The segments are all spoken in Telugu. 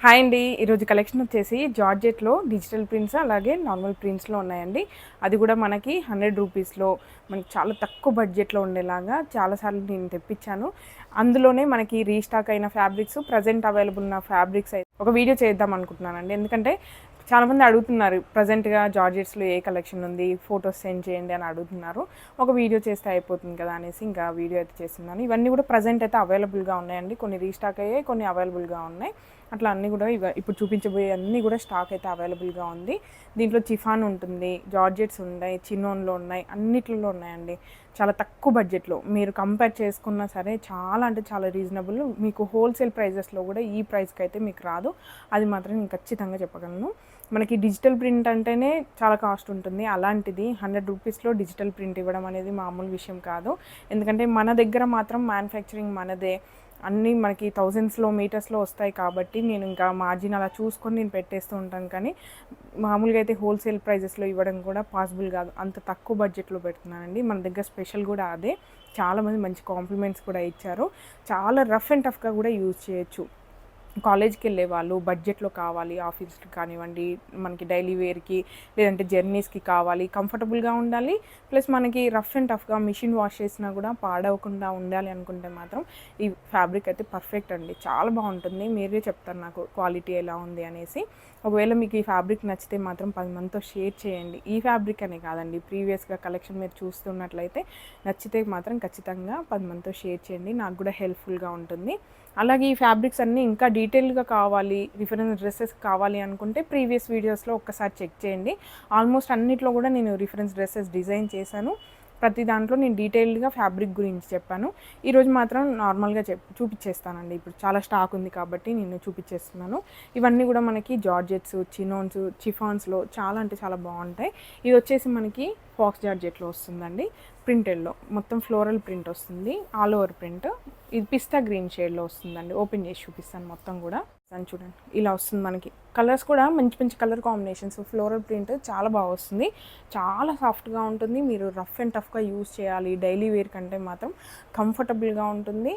హాయ్ అండి. ఈరోజు కలెక్షన్ వచ్చేసి జార్జెట్లో డిజిటల్ ప్రింట్స్ అలాగే నార్మల్ ప్రింట్స్లో ఉన్నాయండి. అది కూడా మనకి 100 రూపీస్లో మనకి చాలా తక్కువ బడ్జెట్లో ఉండేలాగా చాలాసార్లు నేను తెప్పించాను. అందులోనే మనకి రీస్టాక్ అయిన ఫ్యాబ్రిక్స్, ప్రజెంట్ అవైలబుల్ ఉన్న ఫ్యాబ్రిక్స్ ఒక వీడియో చేద్దాం అనుకుంటున్నానండి. ఎందుకంటే చాలామంది అడుగుతున్నారు ప్రజెంట్గా జార్జెట్స్లో ఏ కలెక్షన్ ఉంది, ఫొటోస్ సెండ్ చేయండి అని అడుగుతున్నారు. ఒక వీడియో చేస్తే అయిపోతుంది కదా అనేసి ఇంకా వీడియో అయితే చేస్తున్నాను. ఇవన్నీ కూడా ప్రజెంట్ అయితే అవైలబుల్గా ఉన్నాయండి. కొన్ని రీస్టాక్ అయ్యాయి, కొన్ని అవైలబుల్గా ఉన్నాయి. అట్లా అన్నీ కూడా ఇప్పుడు చూపించబోయే అన్నీ కూడా స్టాక్ అయితే అవైలబుల్గా ఉంది. దీంట్లో చిఫాన్ ఉంటుంది, జార్జెట్స్ ఉన్నాయి, చిన్నోన్లో ఉన్నాయి, అన్నిట్లలో ఉన్నాయండి. చాలా తక్కువ బడ్జెట్లో మీరు కంపేర్ చేసుకున్నా సరే చాలా అంటే చాలా రీజనబుల్. మీకు హోల్సేల్ ప్రైజెస్లో కూడా ఈ ప్రైస్కి అయితే మీకు రాదు, అది మాత్రం నేను ఖచ్చితంగా చెప్పగలను. మనకి డిజిటల్ ప్రింట్ అంటేనే చాలా కాస్ట్ ఉంటుంది. అలాంటిది 100 రూపీస్లో డిజిటల్ ప్రింట్ ఇవ్వడం అనేది మామూలు విషయం కాదు. ఎందుకంటే మన దగ్గర మాత్రం మ్యానుఫ్యాక్చరింగ్ మనదే, అన్నీ మనకి థౌజండ్స్లో మీటర్స్లో వస్తాయి కాబట్టి నేను ఇంకా మార్జిన్ అలా చూసుకొని నేను పెట్టేస్తూ ఉంటాను. కానీ మామూలుగా అయితే హోల్సేల్ ప్రైజెస్లో ఇవ్వడం కూడా పాసిబుల్ కాదు. అంత తక్కువ బడ్జెట్లో పెడుతున్నానండి. మన దగ్గర స్పెషల్ కూడా అదే. చాలామంది మంచి కాంప్లిమెంట్స్ కూడా ఇచ్చారు. చాలా రఫ్ అండ్ టఫ్గా కూడా యూజ్ చేయొచ్చు. కాలేజ్కి వెళ్ళే వాళ్ళు బడ్జెట్లో కావాలి, ఆఫీస్కి కానివ్వండి, మనకి డైలీ వేర్కి లేదంటే జర్నీస్కి కావాలి, కంఫర్టబుల్గా ఉండాలి, ప్లస్ మనకి రఫ్ అండ్ టఫ్గా మిషన్ వాష్ చేసినా కూడా పాడవకుండా ఉండాలి అనుకుంటే మాత్రం ఈ ఫ్యాబ్రిక్ అయితే పర్ఫెక్ట్ అండి. చాలా బాగుంటుంది. మీరే చెప్తారు నాకు క్వాలిటీ ఎలా ఉంది అనేసి. ఒకవేళ మీకు ఈ ఫ్యాబ్రిక్ నచ్చితే మాత్రం 10 మందితో షేర్ చేయండి. ఈ ఫ్యాబ్రిక్ అనే కాదండి, ప్రీవియస్గా కలెక్షన్ మీరు చూస్తున్నట్లయితే నచ్చితే మాత్రం ఖచ్చితంగా 10 మందితో షేర్ చేయండి. నాకు కూడా హెల్ప్ఫుల్గా ఉంటుంది. అలాగే ఈ ఫ్యాబ్రిక్స్ అన్నీ ఇంకా డీటెయిల్గా కావాలి, రిఫరెన్స్ డ్రెస్సెస్ కావాలి అనుకుంటే ప్రీవియస్ వీడియోస్లో ఒక్కసారి చెక్ చేయండి. ఆల్మోస్ట్ అన్నిట్లో కూడా నేను రిఫరెన్స్ డ్రెస్సెస్ డిజైన్ చేశాను. ప్రతి దాంట్లో నేను డీటెయిల్డ్గా ఫ్యాబ్రిక్ గురించి చెప్పాను. ఈరోజు మాత్రం నార్మల్గా చూపించేస్తానండి. ఇప్పుడు చాలా స్టాక్ ఉంది కాబట్టి నేను చూపించేస్తున్నాను. ఇవన్నీ కూడా మనకి జార్జెట్స్, చినోన్స్, చిఫాన్స్లో చాలా అంటే చాలా బాగుంటాయి. ఇది వచ్చేసి మనకి ఫాక్స్ జార్జెట్లో వస్తుందండి. ప్రింటెడ్లో మొత్తం ఫ్లోరల్ ప్రింట్ వస్తుంది, ఆల్ ఓవర్ ప్రింట్. ఇది పిస్తా గ్రీన్ షేడ్లో వస్తుందండి. ఓపెన్ చేసి చూపిస్తాను మొత్తం కూడా. చూడండి ఇలా వస్తుంది. మనకి కలర్స్ కూడా మంచి మంచి కలర్ కాంబినేషన్స్, ఫ్లోరల్ ప్రింట్ చాలా బాగా వస్తుంది. చాలా సాఫ్ట్గా ఉంటుంది. మీరు రఫ్ అండ్ టఫ్గా యూజ్ చేయాలి, డైలీ వేర్ కంటే మాత్రం కంఫర్టబుల్గా ఉంటుంది.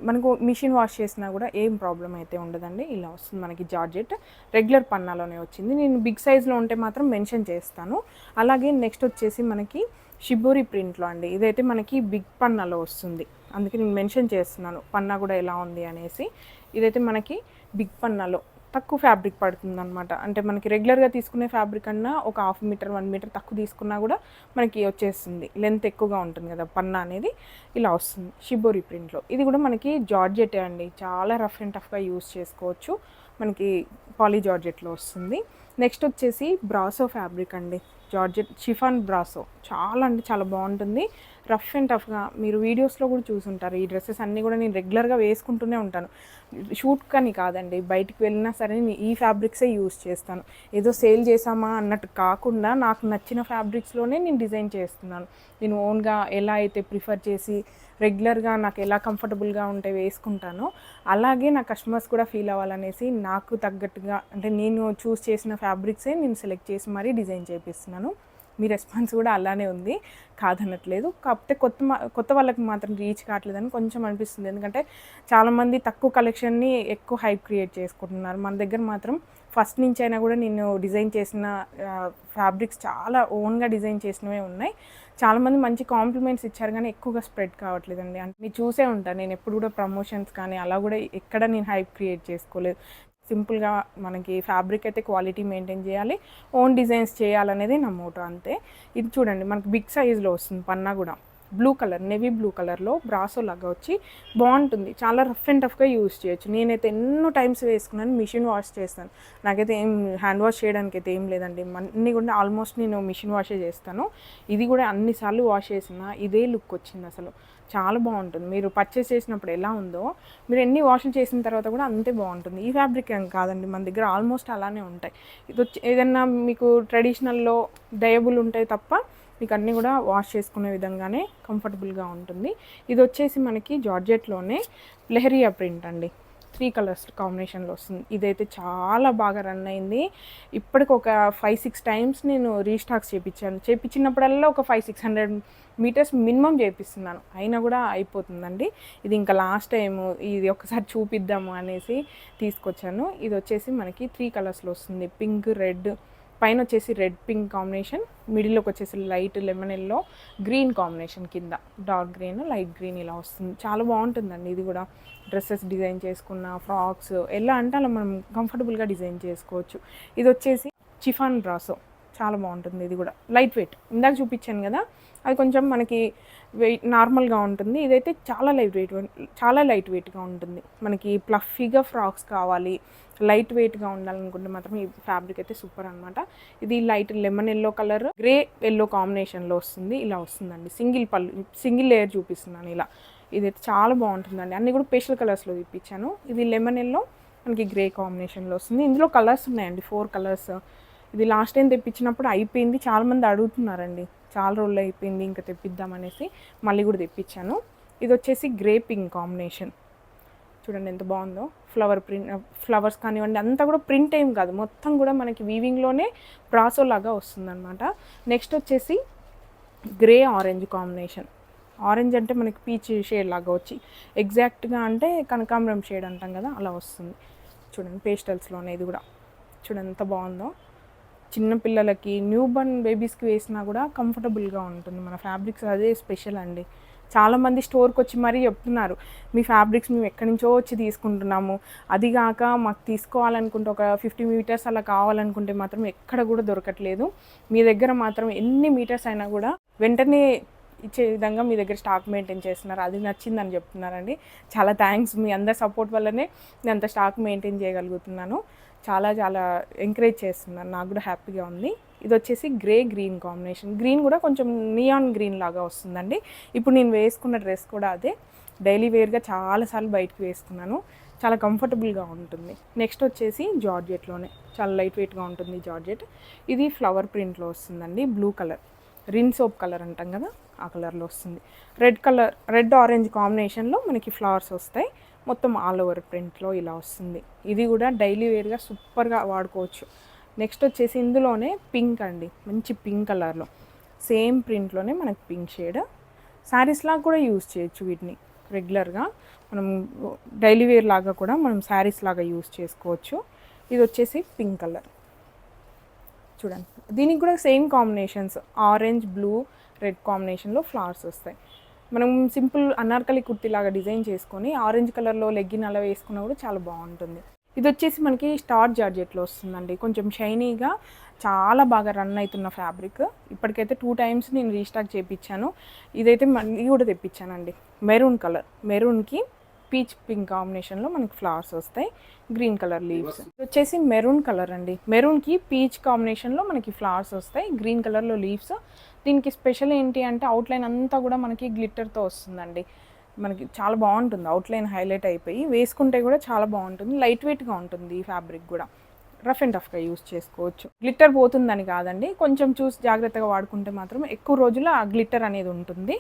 మనకు మిషన్ వాష్ చేసినా కూడా ఏం ప్రాబ్లం అయితే ఉండదండి. ఇలా వస్తుంది మనకి జార్జెట్. రెగ్యులర్ పన్నాలోనే వచ్చింది. నేను బిగ్ సైజ్లో ఉంటే మాత్రం మెన్షన్ చేస్తాను. అలాగే నెక్స్ట్ వచ్చేసి మనకి షిబోరి ప్రింట్లో అండి. ఇదైతే మనకి బిగ్ పన్నాలో వస్తుంది, అందుకే నేను మెన్షన్ చేస్తున్నాను పన్నా కూడా ఎలా ఉంది అనేసి. ఇదైతే మనకి బిగ్ పన్నాలో తక్కువ ఫ్యాబ్రిక్ పడుతుంది అనమాట. అంటే మనకి రెగ్యులర్గా తీసుకునే ఫ్యాబ్రిక్ అన్నా ఒక 1/2 మీటర్ 1 మీటర్ తక్కువ తీసుకున్నా కూడా మనకి వచ్చేస్తుంది. లెంత్ ఎక్కువగా ఉంటుంది కదా పన్నా అనేది. ఇలా వస్తుంది షిబోరి ప్రింట్లో. ఇది కూడా మనకి జార్జెటే అండి. చాలా రఫ్ అండ్ టఫ్గా యూజ్ చేసుకోవచ్చు. మనకి పాలీ జార్జెట్లో వస్తుంది. నెక్స్ట్ వచ్చేసి బ్రాసో ఫ్యాబ్రిక్ అండి. జార్జెట్ షిఫాన్ బ్రాసో చాలా అంటే చాలా బాగుంటుంది. రఫ్ అండ్ టఫ్గా మీరు వీడియోస్లో కూడా చూసుంటారు. ఈ డ్రెస్సెస్ అన్నీ కూడా నేను రెగ్యులర్గా వేసుకుంటూనే ఉంటాను. షూట్ కానీ కాదండి, బయటికి వెళ్ళినా సరే నేను ఈ ఫ్యాబ్రిక్సే యూజ్ చేస్తాను. ఏదో సేల్ చేసామా అన్నట్టు కాకుండా నాకు నచ్చిన ఫ్యాబ్రిక్స్లోనే నేను డిజైన్ చేస్తున్నాను. నేను ఓన్గా ఎలా అయితే ప్రిఫర్ చేసి రెగ్యులర్గా నాకు ఎలా కంఫర్టబుల్గా ఉంటే వేసుకుంటానో అలాగే నా కస్టమర్స్ కూడా ఫీల్ అవ్వాలనేసి నాకు తగ్గట్టుగా అంటే నేను చూస్ చేసిన ఫ్యాబ్రిక్సే నేను సెలెక్ట్ చేసి మరీ డిజైన్ చేపిస్తున్నాను. మీ రెస్పాన్స్ కూడా అలానే ఉంది, కాదనట్లేదు. కాకపోతే కొత్త వాళ్ళకి మాత్రం రీచ్ కావట్లేదని కొంచెం అనిపిస్తుంది. ఎందుకంటే చాలామంది తక్కువ కలెక్షన్ని ఎక్కువ హైప్ క్రియేట్ చేసుకుంటున్నారు. మన దగ్గర మాత్రం ఫస్ట్ నుంచి అయినా కూడా నేను డిజైన్ చేసిన ఫ్యాబ్రిక్స్ చాలా ఓన్గా డిజైన్ చేసినవే ఉన్నాయి. చాలామంది మంచి కాంప్లిమెంట్స్ ఇచ్చారు కానీ ఎక్కువగా స్ప్రెడ్ కావట్లేదండి. అంటే మీరు చూసే ఉంటారు, నేను ఎప్పుడు కూడా ప్రమోషన్స్ కానీ అలా కూడా ఎక్కడ నేను హైప్ క్రియేట్ చేసుకోలేదు. సింపుల్గా మనకి ఫ్యాబ్రిక్ అయితే క్వాలిటీ మెయింటైన్ చేయాలి, ఓన్ డిజైన్స్ చేయాలనేది నా మోటో అంతే. ఇది చూడండి మనకి బిగ్ సైజ్లో వస్తుంది. పన్నా కూడా బ్లూ కలర్, నెవీ బ్లూ కలర్లో బ్రాసో లాగా వచ్చి బాగుంటుంది. చాలా రఫ్ అండ్ టఫ్గా యూజ్ చేయొచ్చు. నేనైతే ఎన్నో టైమ్స్ వేసుకున్నాను. మిషన్ వాష్ చేస్తాను. నాకైతే ఏం హ్యాండ్ వాష్ చేయడానికి అయితే ఏం లేదండి. అన్నీ కూడా ఆల్మోస్ట్ నేను మిషన్ వాషే చేస్తాను. ఇది కూడా అన్నిసార్లు వాష్ చేసిన ఇదే లుక్ వచ్చింది. అసలు చాలా బాగుంటుంది. మీరు పర్చేస్ చేసినప్పుడు ఎలా ఉందో మీరు ఎన్ని వాషులు చేసిన తర్వాత కూడా అంతే బాగుంటుంది. ఈ ఫ్యాబ్రిక్ ఏం కాదండి, మన దగ్గర ఆల్మోస్ట్ అలానే ఉంటాయి. ఇది వచ్చి ఏదన్నా మీకు ట్రెడిషనల్లో డయబుల్ ఉంటాయి తప్ప మీకు అన్నీ కూడా వాష్ చేసుకునే విధంగానే కంఫర్టబుల్గా ఉంటుంది. ఇది వచ్చేసి మనకి జార్జెట్లోనే లెహరియా ప్రింట్ అండి. 3 కలర్స్ కాంబినేషన్లో వస్తుంది. ఇదైతే చాలా బాగా రన్ అయింది. ఇప్పటికి ఒక 5-6 టైమ్స్ నేను రీస్టాక్స్ చేపించినప్పుడల్లా ఒక 500-600 మీటర్స్ మినిమం చేపిస్తున్నాను, అయినా కూడా అయిపోతుందండి. ఇది ఇంకా లాస్ట్ టైము ఇది ఒకసారి చూపిద్దాము అనేసి తీసుకొచ్చాను. ఇది వచ్చేసి మనకి 3 కలర్స్లో వస్తుంది. పింక్, రెడ్, పైన వచ్చేసి రెడ్ పింక్ కాంబినేషన్, మిడిల్లోకి వచ్చేసి light lemon yellow, green combination, కింద డార్క్ గ్రీన్, లైట్ గ్రీన్ ఇలా వస్తుంది. చాలా బాగుంటుందండి. ఇది కూడా డ్రెస్సెస్ డిజైన్ చేసుకున్న, ఫ్రాక్స్ ఎలా అంటే అలా మనం కంఫర్టబుల్గా డిజైన్ చేసుకోవచ్చు. ఇది వచ్చేసి చిఫాన్ బ్రాసో, చాలా బాగుంటుంది. ఇది కూడా లైట్ వెయిట్, ఇందాక చూపించాను కదా అది కొంచెం మనకి వెయిట్ నార్మల్గా ఉంటుంది. ఇదైతే చాలా లైట్ వెయిట్గా ఉంటుంది. మనకి ప్లఫీగా ఫ్రాక్స్ కావాలి, లైట్ వెయిట్గా ఉండాలనుకుంటే మాత్రం ఈ ఫ్యాబ్రిక్ అయితే సూపర్ అనమాట. ఇది light lemon yellow colour, grey yellow కాంబినేషన్లో వస్తుంది. ఇలా వస్తుందండి. సింగిల్ లేయర్ చూపిస్తున్నాను ఇలా. ఇదైతే చాలా బాగుంటుందండి. అన్నీ కూడా పేస్టల్ కలర్స్లో చూపించాను. ఇది లెమన్ ఎల్లో మనకి గ్రే కాంబినేషన్లో వస్తుంది. ఇందులో కలర్స్ ఉన్నాయండి, 4 కలర్స్. ఇది లాస్ట్ టైం తెప్పించినప్పుడు అయిపోయింది, చాలామంది అడుగుతున్నారండి, చాలా రోజులు అయిపోయింది ఇంకా తెప్పిద్దామనేసి మళ్ళీ కూడా తెప్పించాను. ఇది వచ్చేసి గ్రే పింక్ కాంబినేషన్, చూడండి ఎంత బాగుందో. ఫ్లవర్స్ కానివ్వండి, అంతా కూడా ప్రింట్ ఏం కాదు, మొత్తం కూడా మనకి వీవింగ్లోనే బ్రాసో లాగా వస్తుందన్నమాట. నెక్స్ట్ వచ్చేసి గ్రే ఆరెంజ్ కాంబినేషన్. ఆరెంజ్ అంటే మనకి పీచ్ షేడ్ లాగా వచ్చి ఎగ్జాక్ట్గా అంటే కనకాంబరం షేడ్ అంటాం కదా అలా వస్తుంది. చూడండి పేస్టల్స్లోనే ఇది కూడా చూడండి ఎంత బాగుందో. చిన్నపిల్లలకి, న్యూ బర్న్ బేబీస్కి వేసినా కూడా కంఫర్టబుల్గా ఉంటుంది. మన ఫ్యాబ్రిక్స్ అదే స్పెషల్ అండి. చాలామంది స్టోర్కి వచ్చి మరీ చెప్తున్నారు, మీ ఫ్యాబ్రిక్స్ మేము ఎక్కడి నుంచో వచ్చి తీసుకుంటున్నాము, అది కాక మాకు తీసుకోవాలనుకుంటే ఒక 50 మీటర్స్ అలా కావాలనుకుంటే మాత్రం ఎక్కడ కూడా దొరకట్లేదు. మీ దగ్గర మాత్రం ఎన్ని మీటర్స్ అయినా కూడా వెంటనే ఇచ్చే విధంగా మీ దగ్గర స్టాక్ మెయింటైన్ చేస్తున్నారు, అది నచ్చిందని చెప్తున్నారండి. చాలా థ్యాంక్స్, మీ అందరి సపోర్ట్ వల్లనే నేను అంత స్టాక్ మెయింటైన్ చేయగలుగుతున్నాను. చాలా ఎంకరేజ్ చేస్తున్నారు, నాకు కూడా హ్యాపీగా ఉంది. ఇది వచ్చేసి గ్రే గ్రీన్ కాంబినేషన్. గ్రీన్ కూడా కొంచెం నియాన్ గ్రీన్ లాగా వస్తుందండి. ఇప్పుడు నేను వేసుకున్న డ్రెస్ కూడా అదే, డైలీ వేర్గా చాలాసార్లు బయటకు వేసుకున్నాను, చాలా కంఫర్టబుల్గా ఉంటుంది. నెక్స్ట్ వచ్చేసి జార్జెట్లోనే చాలా లైట్ వెయిట్గా ఉంటుంది జార్జెట్. ఇది ఫ్లవర్ ప్రింట్లో వస్తుందండి, blue colour, Rin soap colour అంటాం కదా ఆ కలర్లో వస్తుంది. రెడ్ ఆరెంజ్ కాంబినేషన్లో మనకి ఫ్లవర్స్ వస్తాయి, మొత్తం ఆల్ ఓవర్ ప్రింట్లో ఇలా వస్తుంది. ఇది కూడా డైలీ వేర్గా సూపర్గా వాడుకోవచ్చు. నెక్స్ట్ వచ్చేసి ఇందులోనే పింక్ అండి, మంచి పింక్ కలర్లో సేమ్ ప్రింట్లోనే మనకి పింక్ షేడ్. శారీస్ లాగా కూడా యూజ్ చేయొచ్చు వీటిని, రెగ్యులర్గా మనం డైలీ వేర్ లాగా కూడా మనం శారీస్ లాగా యూజ్ చేసుకోవచ్చు. ఇది వచ్చేసి పింక్ కలర్ చూడండి. దీనికి కూడా same combinations, orange, blue, red కాంబినేషన్లో ఫ్లవర్స్ వస్తాయి. మనం సింపుల్ అనార్కలి కుర్తీ లాగా డిజైన్ చేసుకొని ఆరెంజ్ కలర్లో లెగ్గిన్ అలా వేసుకున్నా కూడా చాలా బాగుంటుంది. ఇది వచ్చేసి మనకి స్టార్ జార్జెట్లో వస్తుందండి, కొంచెం షైనీగా చాలా బాగా రన్ అవుతున్న ఫ్యాబ్రిక్. ఇప్పటికైతే 2 టైమ్స్ నేను రీస్టాక్ చేయించాను. ఇదైతే మళ్ళీ కూడా తెప్పించానండి, మెరూన్ కలర్, మెరూన్కి పీచ్ పింక్ కాంబినేషన్లో మనకి ఫ్లవర్స్ వస్తాయి, గ్రీన్ కలర్ లీవ్స్. ఇది వచ్చేసి మెరూన్ కలర్ అండి, మెరూన్కి పీచ్ కాంబినేషన్లో మనకి ఫ్లవర్స్ వస్తాయి, గ్రీన్ కలర్లో లీవ్స్. దీనికి స్పెషల్ ఏంటి అంటే అవుట్లైన్ అంతా కూడా మనకి గ్లిట్టర్తో వస్తుందండి, మనకి చాలా బాగుంటుంది. అవుట్లైన్ హైలైట్ అయిపోయి వేసుకుంటే కూడా చాలా బాగుంటుంది, లైట్ వెయిట్గా ఉంటుంది. ఈ ఫ్యాబ్రిక్ కూడా రఫ్ అండ్ టఫ్గా యూస్ చేసుకోవచ్చు. గ్లిట్టర్ పోతుందని కాదండి, కొంచెం చూసి జాగ్రత్తగా వాడుకుంటే మాత్రం ఎక్కువ రోజులు ఆ గ్లిట్టర్ అనేది ఉంటుంది.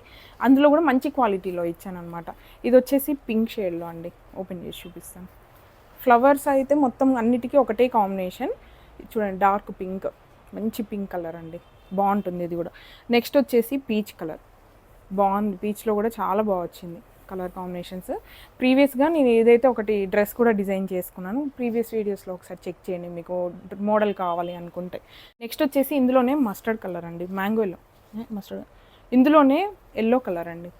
అందులో కూడా మంచి క్వాలిటీలో ఇచ్చాను అనమాట. ఇది వచ్చేసి పింక్ షేడ్లో అండి, ఓపెన్ చేసి చూపిస్తాను. ఫ్లవర్స్ అయితే మొత్తం అన్నిటికీ ఒకటే కాంబినేషన్ చూడండి, డార్క్ పింక్, మంచి పింక్ కలర్ అండి, బాగుంటుంది ఇది కూడా. నెక్స్ట్ వచ్చేసి పీచ్ కలర్, బాగుంది, పీచ్లో కూడా చాలా బాగా వచ్చింది కలర్ కాంబినేషన్స్. ప్రీవియస్గా నేను ఏదైతే ఒకటి డ్రెస్ కూడా డిజైన్ చేసుకున్నాను, ప్రీవియస్ వీడియోస్లో ఒకసారి చెక్ చేయండి మీకు మోడల్ కావాలి అనుకుంటే. నెక్స్ట్ వచ్చేసి ఇందులోనే మస్టర్డ్ కలర్ అండి, మ్యాంగో ఎల్లో, మస్టర్డ్, ఇందులోనే ఎల్లో కలర్ అండి,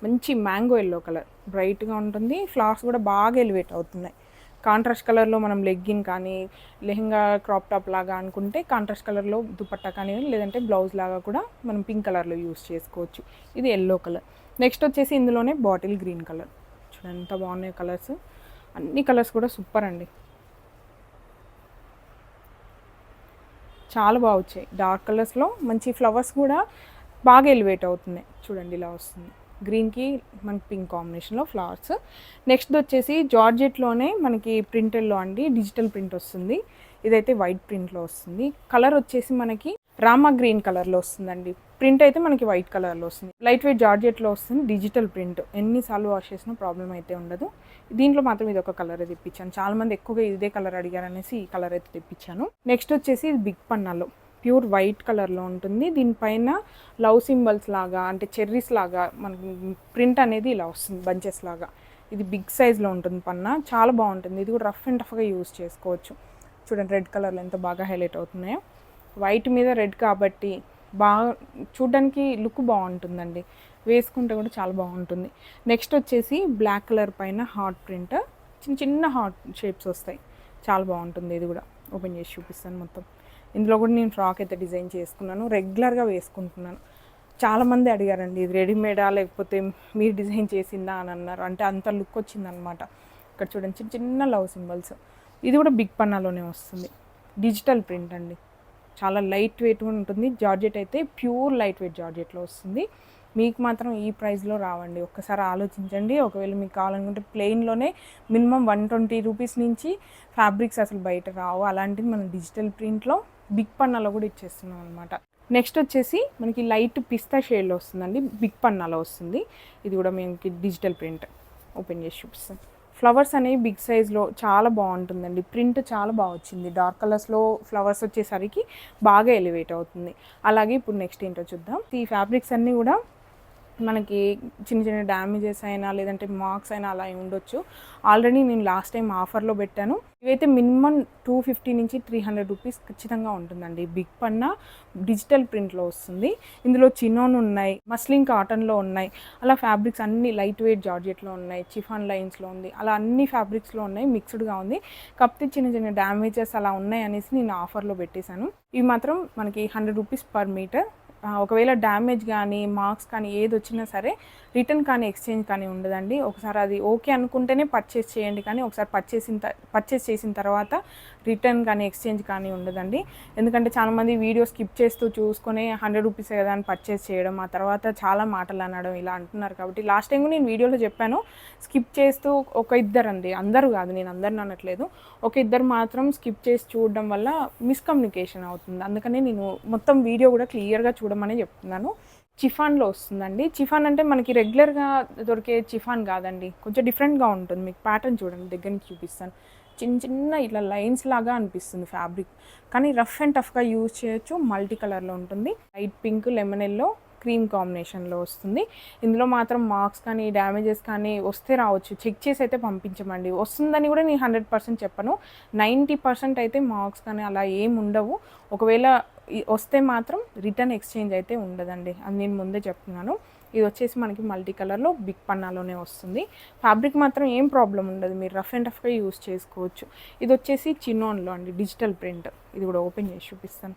మంచి మ్యాంగో ఎల్లో కలర్, బ్రైట్గా ఉంటుంది. ఫ్లవర్స్ కూడా బాగా ఎలివేట్ అవుతున్నాయి. కాంట్రాస్ట్ కలర్లో మనం లెగ్గిన్ కానీ లెహంగా క్రాప్ టాప్ లాగా అనుకుంటే కాంట్రాస్ట్ కలర్లో దుపట్టా కానీ, లేదంటే బ్లౌజ్ లాగా కూడా మనం పింక్ కలర్లో యూస్ చేసుకోవచ్చు. ఇది ఎల్లో కలర్. నెక్స్ట్ వచ్చేసి ఇందులోనే బాటిల్ గ్రీన్ కలర్, చూడండి ఎంత బాగున్నాయి కలర్స్, అన్ని కలర్స్ కూడా సూపర్ అండి, చాలా బాగా వచ్చాయి. డార్క్ కలర్స్లో మంచి ఫ్లవర్స్ కూడా బాగా ఎలివేట్ అవుతున్నాయి, చూడండి ఇలా వస్తుంది. గ్రీన్కి మనకి పింక్ కాంబినేషన్లో ఫ్లవర్స్. నెక్స్ట్ వచ్చేసి జార్జెట్లోనే మనకి ప్రింటెడ్లో అండి, డిజిటల్ ప్రింట్ వస్తుంది. ఇదైతే వైట్ ప్రింట్లో వస్తుంది. కలర్ వచ్చేసి మనకి రామా గ్రీన్ కలర్లో వస్తుందండి. ప్రింట్ అయితే మనకి వైట్ కలర్లో వస్తుంది. లైట్ వెయిట్ జార్జెట్లో వస్తుంది, డిజిటల్ ప్రింట్. ఎన్నిసార్లు వాష్ చేసినా ప్రాబ్లం అయితే ఉండదు. దీంట్లో మాత్రం ఇది ఒక కలర్ తెప్పించాను. చాలామంది ఎక్కువగా ఇదే కలర్ అడిగారనేసి ఈ కలర్ అయితే తెప్పించాను. నెక్స్ట్ వచ్చేసి ఇది బిగ్ పన్నాలో ప్యూర్ వైట్ కలర్లో ఉంటుంది. దీనిపైన లవ్ సింబల్స్ లాగా అంటే చెర్రీస్ లాగా మనకి ప్రింట్ అనేది ఇలా వస్తుంది బంచెస్ లాగా. ఇది బిగ్ సైజ్లో ఉంటుంది పన్నా, చాలా బాగుంటుంది. ఇది కూడా రఫ్ అండ్ టఫ్గా యూజ్ చేసుకోవచ్చు. చూడండి రెడ్ కలర్లో ఎంత బాగా హైలైట్ అవుతున్నాయో. వైట్ మీద రెడ్ కాబట్టి బాగా చూడడానికి లుక్ బాగుంటుందండి, వేసుకుంటే కూడా చాలా బాగుంటుంది. నెక్స్ట్ వచ్చేసి బ్లాక్ కలర్ పైన హార్ట్ ప్రింట్, చిన్న చిన్న హార్ట్ షేప్స్ వస్తాయి, చాలా బాగుంటుంది. ఇది కూడా ఓపెన్ చేసి చూపిస్తాను మొత్తం. ఇందులో కూడా నేను ఫ్రాక్ అయితే డిజైన్ చేసుకున్నాను, రెగ్యులర్గా వేసుకుంటున్నాను. చాలామంది అడిగారండి ఇది రెడీమేడా లేకపోతే మీరు డిజైన్ చేసిందా అని అన్నారు. అంటే అంత లుక్ వచ్చిందనమాట. ఇక్కడ చూడండి చిన్న చిన్న లవ్ సింబల్స్. ఇది కూడా బిగ్ పన్నాలోనే వస్తుంది, డిజిటల్ ప్రింట్ అండి, చాలా లైట్ వెయిట్ ఉంటుంది. జార్జెట్ అయితే ప్యూర్ లైట్ వెయిట్ జార్జెట్లో వస్తుంది. మీకు మాత్రం ఈ ప్రైస్లో రావండి, ఒక్కసారి ఆలోచించండి. ఒకవేళ మీకు కావాలనుకుంటే ప్లెయిన్లోనే మినిమం 120 రూపీస్ నుంచి ఫ్యాబ్రిక్స్ అసలు బయట రావు. అలాంటిది మనం డిజిటల్ ప్రింట్లో బిగ్ పన్నాలో కూడా ఇచ్చేస్తున్నాం అనమాట. నెక్స్ట్ వచ్చేసి మనకి లైట్ పిస్తా షేడ్లో వస్తుందండి, బిగ్ పన్నాలో వస్తుంది. ఇది కూడా మనకి డిజిటల్ ప్రింట్. ఓపెన్ చేసి చూపిస్తాను. ఫ్లవర్స్ అనేవి బిగ్ సైజ్లో చాలా బాగుంటుందండి, ప్రింట్ చాలా బాగా వచ్చింది. డార్క్ కలర్స్లో ఫ్లవర్స్ వచ్చేసరికి బాగా ఎలివేట్ అవుతుంది. అలాగే ఇప్పుడు నెక్స్ట్ ఏంటో చూద్దాం. ఈ ఫ్యాబ్రిక్స్ అన్నీ కూడా మనకి చిన్న చిన్న డ్యామేజెస్ అయినా లేదంటే మార్క్స్ అయినా అలా ఉండొచ్చు. ఆల్రెడీ నేను లాస్ట్ టైం ఆఫర్లో పెట్టాను. ఇవైతే మినిమం 250 నుంచి 300 రూపీస్ ఖచ్చితంగా ఉంటుందండి. బిగ్ పన్నా డిజిటల్ ప్రింట్లో వస్తుంది. ఇందులో చినోన్ ఉన్నాయి, మస్లిన్ కాటన్లో ఉన్నాయి, అలా ఫ్యాబ్రిక్స్ అన్ని లైట్ వెయిట్ జార్జెట్లో ఉన్నాయి, చిఫాన్ లైన్స్లో ఉంది, అలా అన్ని ఫ్యాబ్రిక్స్లో ఉన్నాయి, మిక్స్డ్గా ఉంది. కాకపోతే చిన్న చిన్న డ్యామేజెస్ అలా ఉన్నాయి అనేసి నేను ఆఫర్లో పెట్టేశాను. ఇవి మాత్రం మనకి 100 రూపీస్ పర్ మీటర్. ఒకవేళ డ్యామేజ్ కానీ మార్క్స్ కానీ ఏది వచ్చినా సరే రిటర్న్ కానీ ఎక్స్చేంజ్ కానీ ఉండదండి. ఒకసారి అది ఓకే అనుకుంటేనే పర్చేస్ చేయండి, కానీ ఒకసారి పర్చేస్ చేసిన తర్వాత రిటర్న్ కానీ ఎక్స్చేంజ్ కానీ ఉండదండి. ఎందుకంటే చాలామంది వీడియో స్కిప్ చేస్తూ చూసుకొని 100 రూపీస్ కదా అని పర్చేస్ చేయడం, ఆ తర్వాత చాలా మాటలు అనడం ఇలా అంటున్నారు. కాబట్టి లాస్ట్ టైం నేను వీడియోలో చెప్పాను, స్కిప్ చేస్తూ ఒక ఇద్దరండి, అందరూ కాదు, నేను అందరిని అనట్లేదు, ఒక ఇద్దరు మాత్రం స్కిప్ చేసి చూడడం వల్ల మిస్కమ్యూనికేషన్ అవుతుంది. అందుకని నేను మొత్తం వీడియో కూడా క్లియర్గా చూడమని చెప్తున్నాను. చిఫాన్లో వస్తుందండి. చిఫాన్ అంటే మనకి రెగ్యులర్గా దొరికే చిఫాన్ కాదండి, కొంచెం డిఫరెంట్గా ఉంటుంది. మీకు ప్యాటర్న్ చూడండి, దగ్గర నుంచి చూపిస్తాను. చిన్న చిన్న ఇట్లా లైన్స్ లాగా అనిపిస్తుంది ఫ్యాబ్రిక్, కానీ రఫ్ అండ్ టఫ్గా యూజ్ చేయొచ్చు. మల్టీ కలర్లో ఉంటుంది, light pink, lemon yellow, cream కాంబినేషన్లో వస్తుంది. ఇందులో మాత్రం మార్క్స్ కానీ డ్యామేజెస్ కానీ వస్తే రావచ్చు, చెక్ చేసి అయితే పంపించమండి. వస్తుందని కూడా నేను 100% చెప్పను, 90% అయితే మార్క్స్ కానీ అలా ఏం ఉండవు. ఒకవేళ వస్తే మాత్రం రిటర్న్ ఎక్స్చేంజ్ అయితే ఉండదండి, అది నేను ముందే చెప్తున్నాను. ఇది వచ్చేసి మనకి మల్టీ కలర్లో బిగ్ పన్నాలోనే వస్తుంది. ఫ్యాబ్రిక్ మాత్రం ఏం ప్రాబ్లం ఉండదు, మీరు రఫ్ అండ్ టఫ్గా యూజ్ చేసుకోవచ్చు. ఇది వచ్చేసి చినోన్లో అండి, డిజిటల్ ప్రింట్. ఇది కూడా ఓపెన్ చేసి చూపిస్తాను.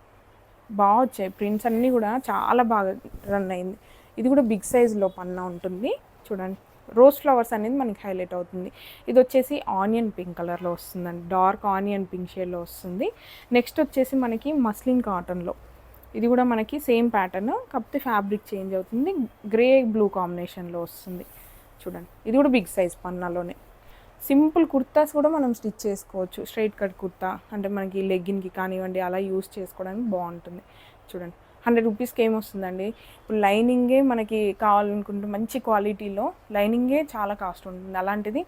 బాగా వచ్చాయి ప్రింట్స్ అన్నీ కూడా, చాలా బాగా రన్ అయింది. ఇది కూడా బిగ్ సైజ్లో పన్నా ఉంటుంది. చూడండి రోజ్ ఫ్లవర్స్ అనేది మనకి హైలైట్ అవుతుంది. ఇది వచ్చేసి ఆనియన్ పింక్ కలర్లో వస్తుందండి, డార్క్ ఆనియన్ పింక్ షేడ్లో వస్తుంది. నెక్స్ట్ వచ్చేసి మనకి మస్లిన్ కాటన్లో, ఇది కూడా మనకి సేమ్ ప్యాటర్న్, కాకపోతే ఫ్యాబ్రిక్ చేంజ్ అవుతుంది. గ్రే బ్లూ కాంబినేషన్లో వస్తుంది. చూడండి ఇది కూడా బిగ్ సైజ్ పన్నాలోనే. సింపుల్ కుర్తాస్ కూడా మనం స్టిచ్ చేసుకోవచ్చు, స్ట్రైట్ కట్ కుర్తా అంటే మనకి లెగ్గిన్కి కానివ్వండి అలా యూస్ చేసుకోవడానికి బాగుంటుంది. చూడండి 100 రూపీస్కి ఏమొస్తుందండి. ఇప్పుడు లైనింగే మనకి కావాలనుకుంటే మంచి క్వాలిటీలో లైనింగే చాలా కాస్ట్ ఉంటుంది. అలాంటిది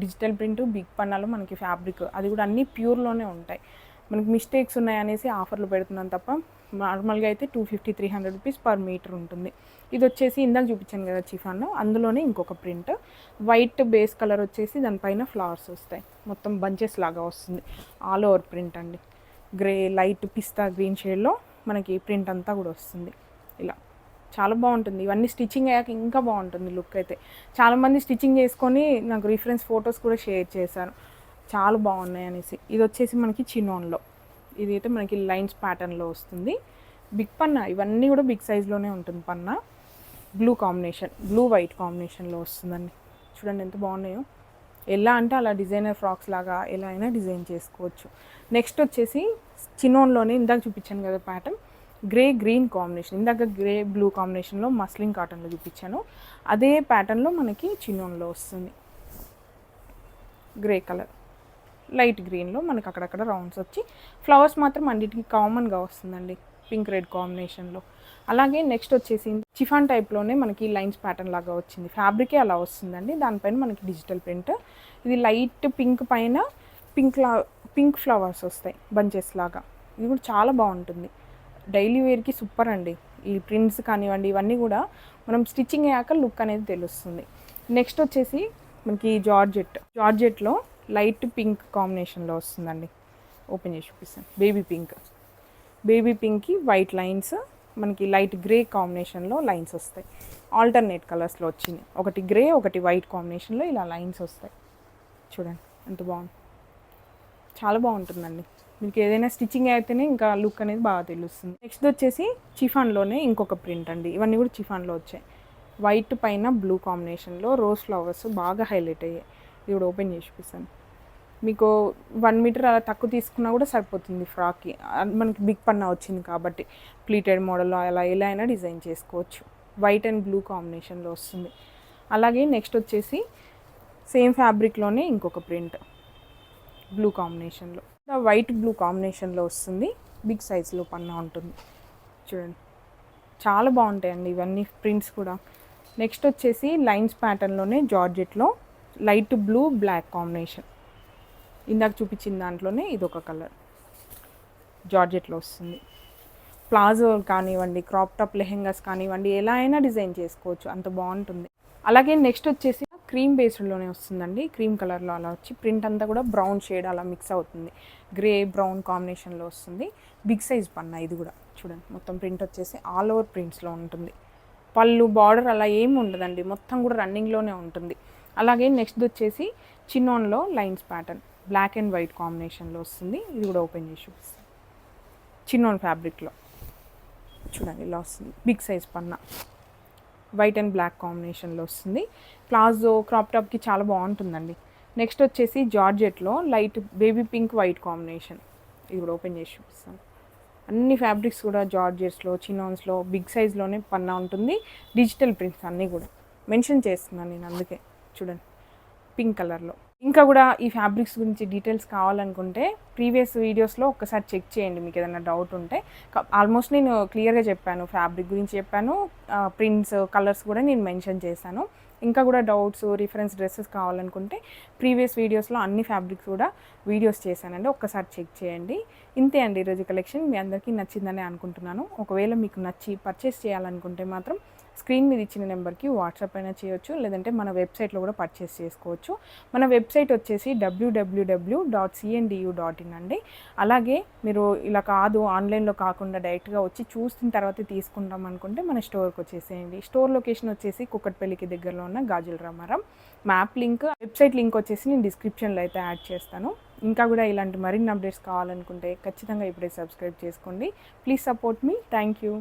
డిజిటల్ ప్రింట్ బిగ్ పన్నాలో మనకి ఫ్యాబ్రిక్ అది కూడా అన్నీ ప్యూర్లోనే ఉంటాయి. మనకి మిస్టేక్స్ ఉన్నాయనేసి ఆఫర్లు పెడుతున్నాను తప్ప నార్మల్గా అయితే 250-300 రూపీస్ పర్ మీటర్ ఉంటుంది. ఇది వచ్చేసి ఇందాక చూపించాను కదా చిఫాన్, అందులోనే ఇంకొక ప్రింట్, వైట్ బేస్ కలర్ వచ్చేసి దానిపైన ఫ్లవర్స్ వస్తాయి, మొత్తం బంచెస్ లాగా వస్తుంది. ఆల్ ఓవర్ ప్రింట్ అండి, గ్రే లైట్ పిస్తా గ్రీన్ షేడ్లో మనకి ప్రింట్ అంతా కూడా వస్తుంది. ఇలా చాలా బాగుంటుంది. ఇవన్నీ స్టిచ్చింగ్ అయ్యాక ఇంకా బాగుంటుంది లుక్ అయితే. చాలామంది స్టిచ్చింగ్ చేసుకొని నాకు రిఫరెన్స్ ఫొటోస్ కూడా షేర్ చేశారు, చాలా బాగున్నాయి అనేసి. ఇది వచ్చేసి మనకి చినోన్లో, ఇది అయితే మనకి లైన్స్ ప్యాటర్న్లో వస్తుంది. బిగ్ పన్నా ఇవన్నీ కూడా బిగ్ సైజ్లోనే ఉంటుంది పన్నా. బ్లూ కాంబినేషన్, బ్లూ వైట్ కాంబినేషన్లో వస్తుందండి. చూడండి ఎంత బాగున్నాయో. ఎలా అంటే అలా డిజైనర్ ఫ్రాక్స్ లాగా ఎలా అయినా డిజైన్ చేసుకోవచ్చు. నెక్స్ట్ వచ్చేసి చినోన్లోనే ఇందాక చూపించాను కదా ప్యాటర్న్, గ్రే గ్రీన్ కాంబినేషన్, ఇందాక గ్రే బ్లూ కాంబినేషన్లో మస్లిన్ కాటన్లో చూపించాను, అదే ప్యాటర్న్లో మనకి చినోన్లో వస్తుంది. గ్రే కలర్ లైట్ గ్రీన్లో మనకి అక్కడక్కడ రౌండ్స్ వచ్చి ఫ్లవర్స్ మాత్రం అన్నిటికీ కామన్గా వస్తుందండి. పింక్ రెడ్ కాంబినేషన్లో. అలాగే నెక్స్ట్ వచ్చేసి చిఫాన్ టైప్లోనే మనకి లైన్స్ ప్యాటర్న్ లాగా వచ్చింది. ఫ్యాబ్రికే అలా వస్తుందండి, దానిపైన మనకి డిజిటల్ ప్రింట్. ఇది లైట్ పింక్ పైన పింక్ ఫ్లవర్స్ వస్తాయి బంచెస్ లాగా. ఇది కూడా చాలా బాగుంటుంది, డైలీ వేర్కి సూపర్ అండి. ఈ ప్రింట్స్ కానివ్వండి ఇవన్నీ కూడా మనం స్టిచ్చింగ్ అయ్యాక లుక్ అనేది తెలుస్తుంది. నెక్స్ట్ వచ్చేసి మనకి జార్జెట్లో లైట్ పింక్ కాంబినేషన్లో వస్తుందండి. ఓపెన్ చేసి చూపిస్తాను. బేబీ పింక్కి వైట్ లైన్స్, మనకి లైట్ గ్రే కాంబినేషన్లో లైన్స్ వస్తాయి. ఆల్టర్నేట్ కలర్స్లో వచ్చింది, ఒకటి గ్రే ఒకటి వైట్ కాంబినేషన్లో ఇలా లైన్స్ వస్తాయి. చూడండి ఎంత బాగుంది, చాలా బాగుంటుందండి. మీకు ఏదైనా స్టిచ్చింగ్ అయితేనే ఇంకా లుక్ అనేది బాగా తెలుస్తుంది. నెక్స్ట్ వచ్చేసి చిఫాన్లోనే ఇంకొక ప్రింట్ అండి. ఇవన్నీ కూడా చిఫాన్లో వచ్చాయి. వైట్ పైన బ్లూ కాంబినేషన్లో రోజ్ ఫ్లవర్స్ బాగా హైలైట్ అయ్యాయి. ఇది కూడా ఓపెన్ చేసి చూపిస్తాను. మీకు 1 మీటర్ అలా తక్కువ తీసుకున్నా కూడా సరిపోతుంది ఫ్రాక్కి. మనకి బిగ్ పన్నా వచ్చింది కాబట్టి ప్లీటెడ్ మోడల్లో అలా ఎలా అయినా డిజైన్ చేసుకోవచ్చు. వైట్ అండ్ బ్లూ కాంబినేషన్లో వస్తుంది. అలాగే నెక్స్ట్ వచ్చేసి సేమ్ ఫ్యాబ్రిక్లోనే ఇంకొక ప్రింట్ బ్లూ కాంబినేషన్లో, వైట్ బ్లూ కాంబినేషన్లో వస్తుంది. బిగ్ సైజ్లో పన్నా ఉంటుంది. చూడండి చాలా బాగుంటాయండి ఇవన్నీ ప్రింట్స్ కూడా. నెక్స్ట్ వచ్చేసి లైన్స్ ప్యాటర్న్లోనే జార్జెట్లో లైట్ బ్లూ బ్లాక్ కాంబినేషన్. ఇందాక చూపించిన దాంట్లోనే ఇదొక కలర్ జార్జెట్లో వస్తుంది. ప్లాజో కానివ్వండి, క్రాప్ టాప్ లెహెంగాస్ కానివ్వండి, ఎలా అయినా డిజైన్ చేసుకోవచ్చు, అంత బాగుంటుంది. అలాగే నెక్స్ట్ వచ్చేసి క్రీమ్ బేస్డ్లోనే వస్తుందండి. క్రీమ్ కలర్లో అలా వచ్చి ప్రింట్ అంతా కూడా బ్రౌన్ షేడ్ అలా మిక్స్ అవుతుంది. గ్రే బ్రౌన్ కాంబినేషన్లో వస్తుంది. బిగ్ సైజ్ పన్నా ఇది కూడా. చూడండి మొత్తం ప్రింట్ వచ్చేసి ఆల్ ఓవర్ ప్రింట్స్లో ఉంటుంది. పళ్ళు బార్డర్ అలా ఏమి ఉండదండి, మొత్తం కూడా రన్నింగ్లోనే ఉంటుంది. అలాగే నెక్స్ట్ వచ్చేసి చిన్నోన్లో lines pattern black and white కాంబినేషన్లో వస్తుంది. ఇది కూడా ఓపెన్ చేసి చూపిస్తాను. చిన్నోన్ ఫ్యాబ్రిక్లో చూడండి ఇలా వస్తుంది. బిగ్ సైజ్ పన్నా వైట్ అండ్ బ్లాక్ కాంబినేషన్లో వస్తుంది. ప్లాజో క్రాప్ టాప్కి చాలా బాగుంటుందండి. నెక్స్ట్ వచ్చేసి జార్జెట్లో light baby pink white combination. ఇది కూడా ఓపెన్ చేసి చూపిస్తాను. అన్ని ఫ్యాబ్రిక్స్ కూడా జార్జెట్స్లో చిన్నోన్స్లో బిగ్ సైజ్లోనే పన్నా ఉంటుంది. డిజిటల్ ప్రింట్స్ అన్నీ కూడా మెన్షన్ చేస్తున్నాను నేను, అందుకే చూడండి పింక్ కలర్లో. ఇంకా కూడా ఈ ఫ్యాబ్రిక్స్ గురించి డీటెయిల్స్ కావాలనుకుంటే ప్రీవియస్ వీడియోస్లో ఒక్కసారి చెక్ చేయండి, మీకు ఏదైనా డౌట్ ఉంటే. ఆల్మోస్ట్ నేను క్లియర్గా చెప్పాను, ఫ్యాబ్రిక్ గురించి చెప్పాను, ప్రింట్స్ కలర్స్ కూడా నేను మెన్షన్ చేశాను. ఇంకా కూడా డౌట్స్ రిఫరెన్స్ డ్రెస్సెస్ కావాలనుకుంటే ప్రీవియస్ వీడియోస్లో అన్ని ఫ్యాబ్రిక్స్ కూడా వీడియోస్ చేశానండి, ఒక్కసారి చెక్ చేయండి. ఇంతే అండి ఈరోజు కలెక్షన్. మీ అందరికీ నచ్చిందని అనుకుంటున్నాను. ఒకవేళ మీకు నచ్చి పర్చేస్ చేయాలనుకుంటే మాత్రం స్క్రీన్ మీద ఇచ్చిన నెంబర్కి వాట్సాప్ అయినా చేయొచ్చు, లేదంటే మన వెబ్సైట్లో కూడా పర్చేస్ చేసుకోవచ్చు. మన వెబ్సైట్ వచ్చేసి www.cndu.in అండి. అలాగే మీరు ఇలా కాదు ఆన్లైన్లో కాకుండా డైరెక్ట్గా వచ్చి చూసిన తర్వాత తీసుకుంటాం అనుకుంటే మన స్టోర్కి వచ్చేసేయండి. స్టోర్ లొకేషన్ వచ్చేసి కుక్కట్పల్లికి దగ్గరలో ఉన్న Gajularamaram. Map link website link వచ్చేసి నేను డిస్క్రిప్షన్లో అయితే యాడ్ చేస్తాను. ఇంకా కూడా ఇలాంటి మరిన్ని అప్డేట్స్ కావాలనుకుంటే ఖచ్చితంగా ఇప్పుడే సబ్స్క్రైబ్ చేసుకోండి. Please support me. Thank you.